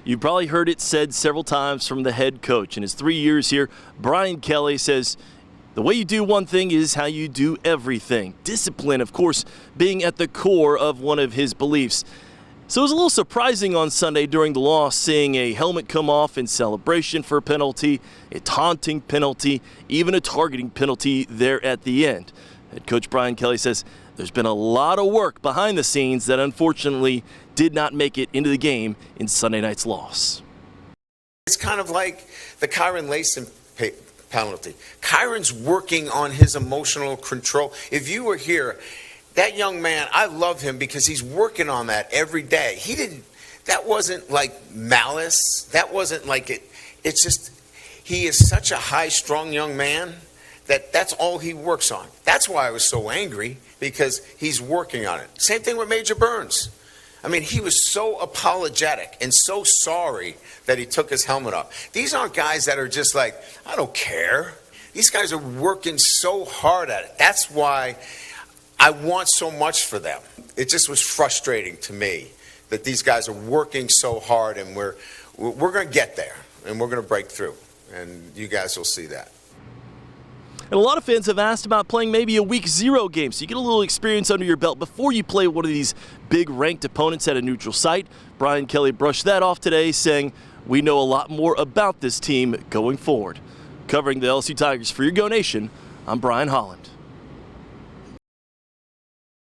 You've probably heard it said several times from the head coach. In his 3 years here, Brian Kelly says the way you do one thing is how you do everything. Discipline, of course, being at the core of one of his beliefs. So it was a little surprising on Sunday during the loss, seeing a helmet come off in celebration for a penalty, a taunting penalty, even a targeting penalty there at the end. Head coach Brian Kelly says there's been a lot of work behind the scenes that unfortunately did not make it into the game in Sunday night's loss. It's kind of like the Kyron Layson penalty. Kyron's working on his emotional control. If you were here, that young man, I love him because he's working on that every day. That wasn't like malice. That wasn't like it. It's just, he is such a high, strong young man that's all he works on. That's why I was so angry, because he's working on it. Same thing with Major Burns. I mean, he was so apologetic and so sorry that he took his helmet off. These aren't guys that are just like, I don't care. These guys are working so hard at it. That's why I want so much for them. It just was frustrating to me that these guys are working so hard, and we're going to get there, and we're going to break through, and you guys will see that. And a lot of fans have asked about playing maybe a week 0 game, so you get a little experience under your belt before you play one of these big ranked opponents at a neutral site. Brian Kelly brushed that off today, saying, "We know a lot more about this team going forward." Covering the LSU Tigers for your Go Nation, I'm Brian Holland.